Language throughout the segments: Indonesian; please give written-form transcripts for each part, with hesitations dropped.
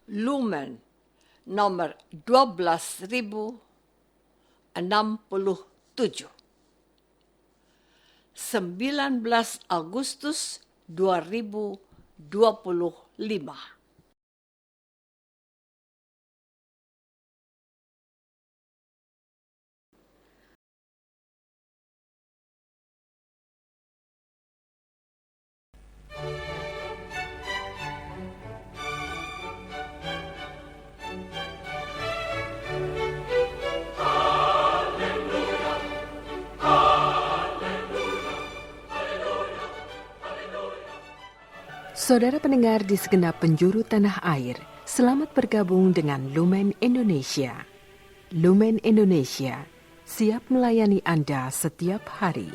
Lumen nomor 12.067. 19 Agustus 2025. Saudara pendengar di segenap penjuru tanah air, selamat bergabung dengan Lumen Indonesia. Lumen Indonesia siap melayani Anda setiap hari.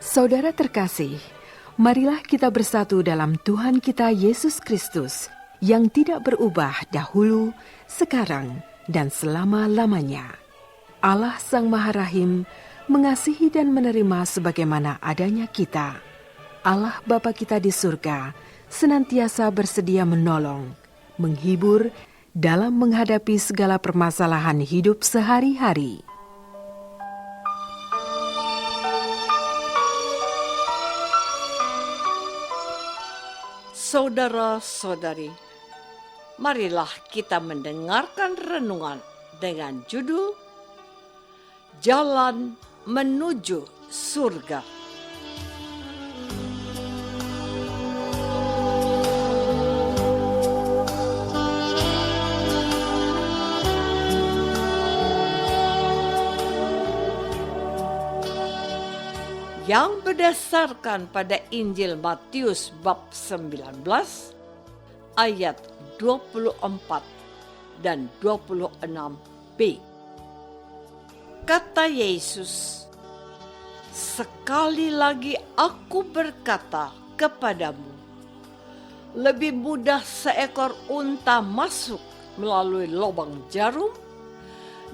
Saudara terkasih, marilah kita bersatu dalam Tuhan kita Yesus Kristus yang tidak berubah dahulu, sekarang, dan selama-lamanya. Allah Sang Maha Rahim mengasihi dan menerima sebagaimana adanya kita. Allah Bapa kita di surga senantiasa bersedia menolong, menghibur dalam menghadapi segala permasalahan hidup sehari-hari. Saudara-saudari, marilah kita mendengarkan renungan dengan judul Jalan Menuju Surga. Yang berdasarkan pada Injil Matius bab 19 ayat 24 dan 26b. Kata Yesus, "Sekali lagi aku berkata kepadamu, lebih mudah seekor unta masuk melalui lubang jarum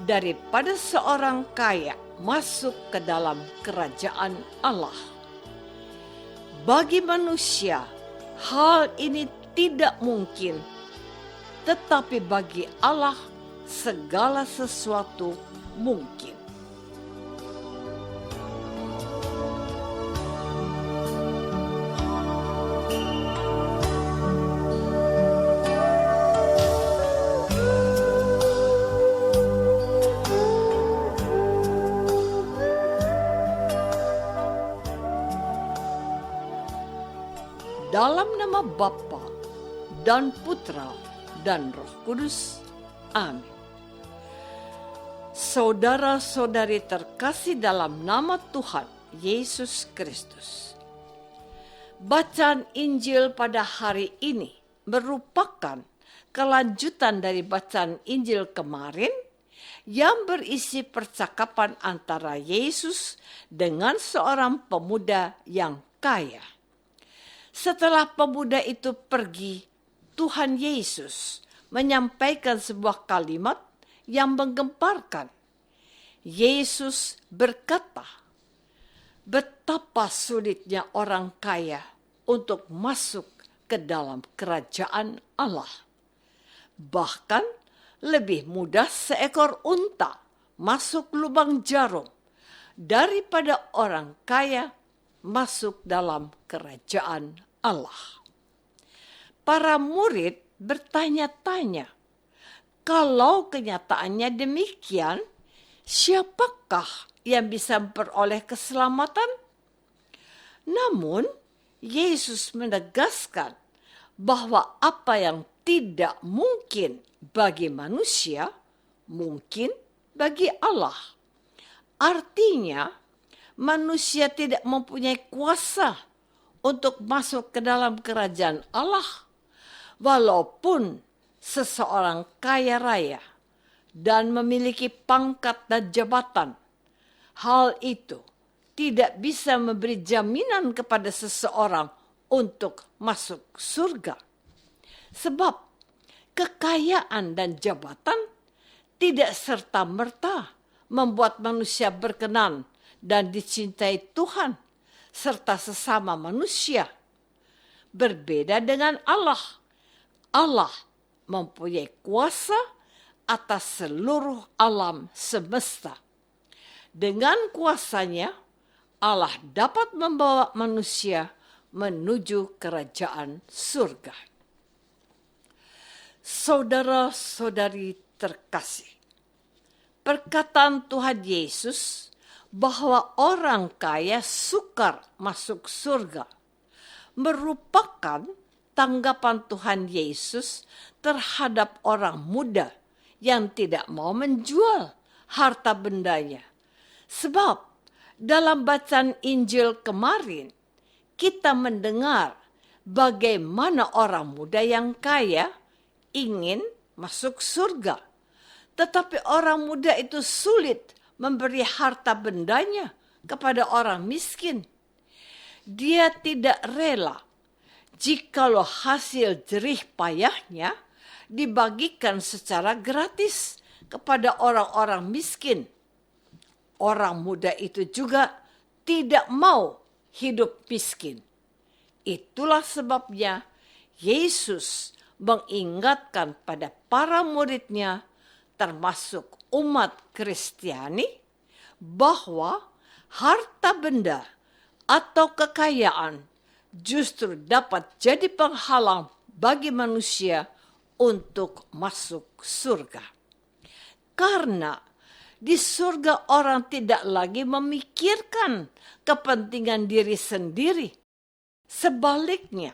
daripada seorang kaya masuk ke dalam kerajaan Allah." Bagi manusia, hal ini tidak mungkin, tetapi bagi Allah segala sesuatu mungkin. Dalam nama Bapa dan Putra dan Roh Kudus. Amin. Saudara-saudari terkasih dalam nama Tuhan Yesus Kristus. Bacaan Injil pada hari ini merupakan kelanjutan dari bacaan Injil kemarin yang berisi percakapan antara Yesus dengan seorang pemuda yang kaya. Setelah pemuda itu pergi, Tuhan Yesus menyampaikan sebuah kalimat yang menggemparkan. Yesus berkata, betapa sulitnya orang kaya untuk masuk ke dalam kerajaan Allah. Bahkan lebih mudah seekor unta masuk lubang jarum daripada orang kaya masuk dalam kerajaan Allah. Para murid bertanya-tanya, kalau kenyataannya demikian, siapakah yang bisa memperoleh keselamatan? Namun, Yesus menegaskan bahwa apa yang tidak mungkin bagi manusia, mungkin bagi Allah. Artinya, manusia tidak mempunyai kuasa untuk masuk ke dalam kerajaan Allah, walaupun seseorang kaya raya dan memiliki pangkat dan jabatan. Hal itu tidak bisa memberi jaminan kepada seseorang untuk masuk surga. Sebab kekayaan dan jabatan tidak serta-merta membuat manusia berkenan dan dicintai Tuhan serta sesama manusia. Berbeda dengan Allah. Allah mempunyai kuasa atas seluruh alam semesta. Dengan kuasanya, Allah dapat membawa manusia menuju kerajaan surga. Saudara-saudari terkasih, perkataan Tuhan Yesus bahwa orang kaya sukar masuk surga merupakan tanggapan Tuhan Yesus terhadap orang muda yang tidak mau menjual harta bendanya. Sebab dalam bacaan Injil kemarin, kita mendengar bagaimana orang muda yang kaya ingin masuk surga. Tetapi orang muda itu sulit memberi harta bendanya kepada orang miskin. Dia tidak rela jikalau hasil jerih payahnya dibagikan secara gratis kepada orang-orang miskin. Orang muda itu juga tidak mau hidup miskin. Itulah sebabnya Yesus mengingatkan pada para muridnya, termasuk umat Kristiani, bahwa harta benda atau kekayaan justru dapat jadi penghalang bagi manusia untuk masuk surga. Karena di surga orang tidak lagi memikirkan kepentingan diri sendiri. Sebaliknya,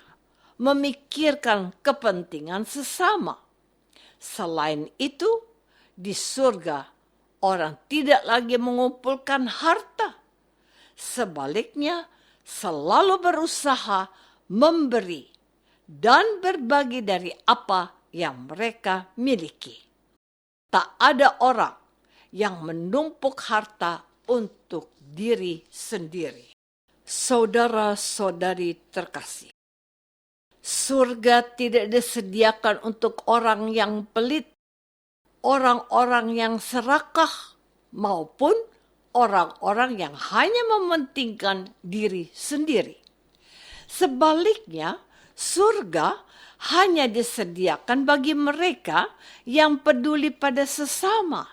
memikirkan kepentingan sesama. Selain itu, di surga orang tidak lagi mengumpulkan harta. Sebaliknya, selalu berusaha memberi dan berbagi dari apa yang mereka miliki. Tak ada orang yang menumpuk harta untuk diri sendiri. Saudara-saudari terkasih, surga tidak disediakan untuk orang yang pelit, orang-orang yang serakah, maupun orang-orang yang hanya mementingkan diri sendiri. Sebaliknya, surga hanya disediakan bagi mereka yang peduli pada sesama,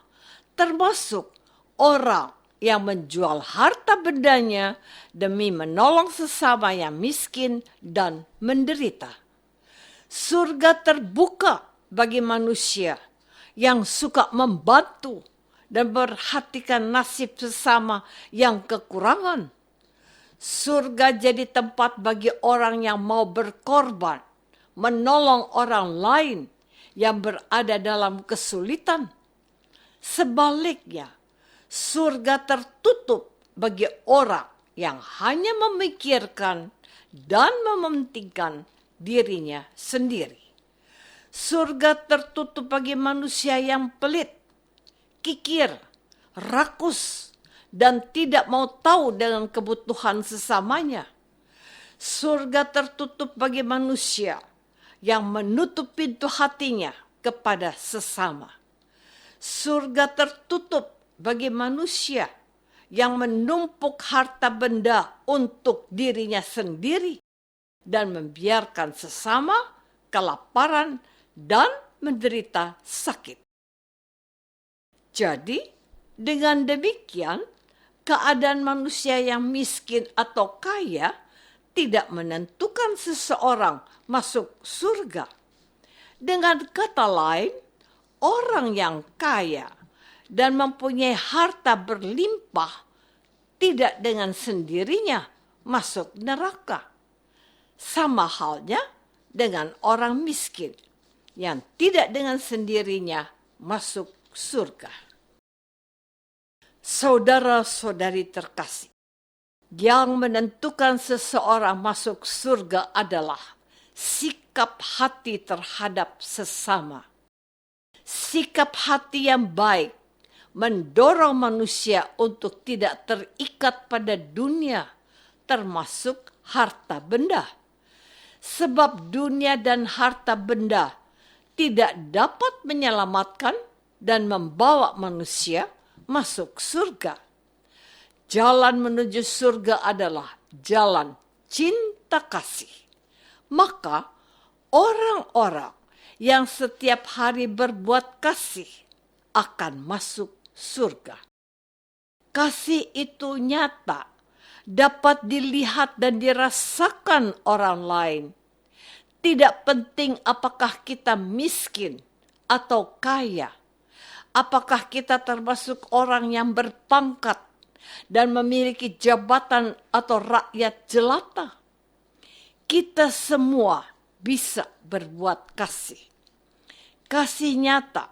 termasuk orang yang menjual harta bendanya demi menolong sesama yang miskin dan menderita. Surga terbuka bagi manusia yang suka membantu dan perhatikan nasib sesama yang kekurangan. Surga jadi tempat bagi orang yang mau berkorban, menolong orang lain yang berada dalam kesulitan. Sebaliknya, surga tertutup bagi orang yang hanya memikirkan dan mementingkan dirinya sendiri. Surga tertutup bagi manusia yang pelit, kikir, rakus, dan tidak mau tahu dengan kebutuhan sesamanya. Surga tertutup bagi manusia yang menutup pintu hatinya kepada sesama. Surga tertutup bagi manusia yang menumpuk harta benda untuk dirinya sendiri dan membiarkan sesama kelaparan dan menderita sakit. Jadi, dengan demikian, keadaan manusia yang miskin atau kaya tidak menentukan seseorang masuk surga. Dengan kata lain, orang yang kaya dan mempunyai harta berlimpah tidak dengan sendirinya masuk neraka. Sama halnya dengan orang miskin yang tidak dengan sendirinya masuk surga. Saudara-saudari terkasih, yang menentukan seseorang masuk surga adalah sikap hati terhadap sesama. Sikap hati yang baik mendorong manusia untuk tidak terikat pada dunia, termasuk harta benda. Sebab dunia dan harta benda tidak dapat menyelamatkan dan membawa manusia masuk surga. Jalan menuju surga adalah jalan cinta kasih. Maka orang-orang yang setiap hari berbuat kasih akan masuk surga. Kasih itu nyata, dapat dilihat dan dirasakan orang lain. Tidak penting apakah kita miskin atau kaya, apakah kita termasuk orang yang berpangkat dan memiliki jabatan atau rakyat jelata. Kita semua bisa berbuat kasih. Kasih nyata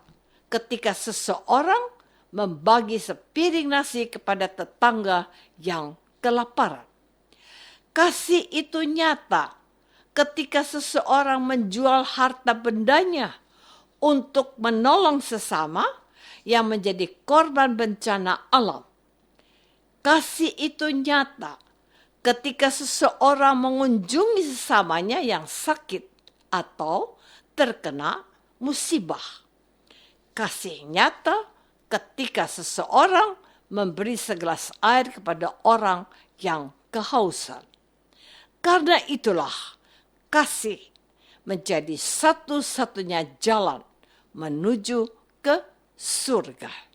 ketika seseorang membagi sepiring nasi kepada tetangga yang kelaparan. Kasih itu nyata ketika seseorang menjual harta bendanya untuk menolong sesama yang menjadi korban bencana alam. Kasih itu nyata ketika seseorang mengunjungi sesamanya yang sakit atau terkena musibah. Kasih nyata ketika seseorang memberi segelas air kepada orang yang kehausan. Karena itulah kasih menjadi satu-satunya jalan menuju ke surga.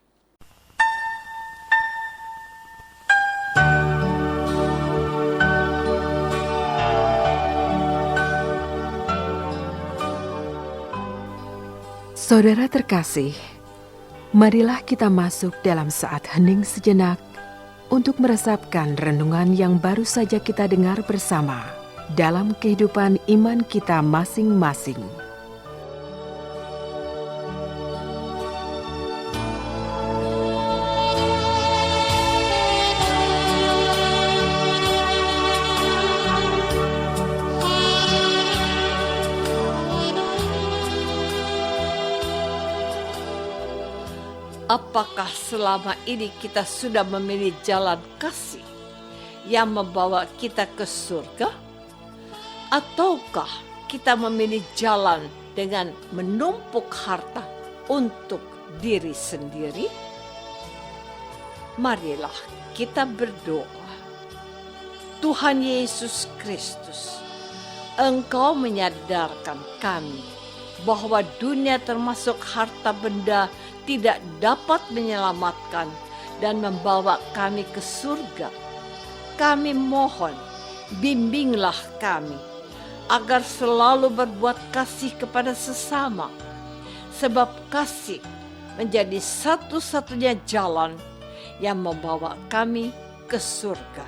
Saudara terkasih, marilah kita masuk dalam saat hening sejenak untuk meresapkan renungan yang baru saja kita dengar bersama dalam kehidupan iman kita masing-masing. Apakah selama ini kita sudah memilih jalan kasih yang membawa kita ke surga? Ataukah kita memilih jalan dengan menumpuk harta untuk diri sendiri? Marilah kita berdoa. Tuhan Yesus Kristus, Engkau menyadarkan kami bahwa dunia termasuk harta benda tidak dapat menyelamatkan dan membawa kami ke surga. Kami mohon, bimbinglah kami agar selalu berbuat kasih kepada sesama, sebab kasih menjadi satu-satunya jalan yang membawa kami ke surga.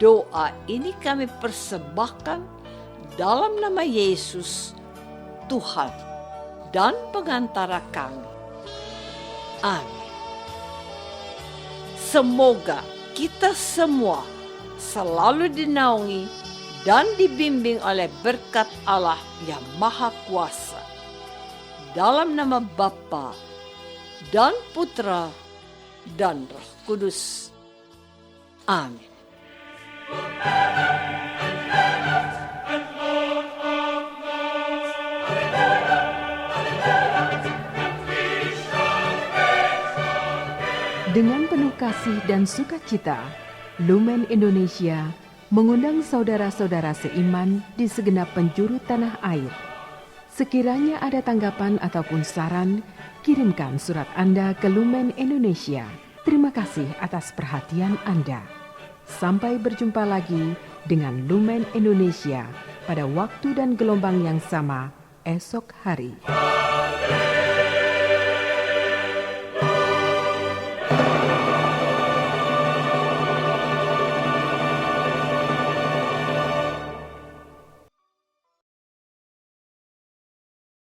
Doa ini kami persembahkan dalam nama Yesus, Tuhan dan pengantara kami. Amin. Semoga kita semua selalu dinaungi dan dibimbing oleh berkat Allah yang Maha Kuasa. Dalam nama Bapa dan Putra dan Roh Kudus. Amin. Dengan penuh kasih dan sukacita, Lumen Indonesia mengundang saudara-saudara seiman di segenap penjuru tanah air. Sekiranya ada tanggapan ataupun saran, kirimkan surat Anda ke Lumen Indonesia. Terima kasih atas perhatian Anda. Sampai berjumpa lagi dengan Lumen Indonesia pada waktu dan gelombang yang sama esok hari.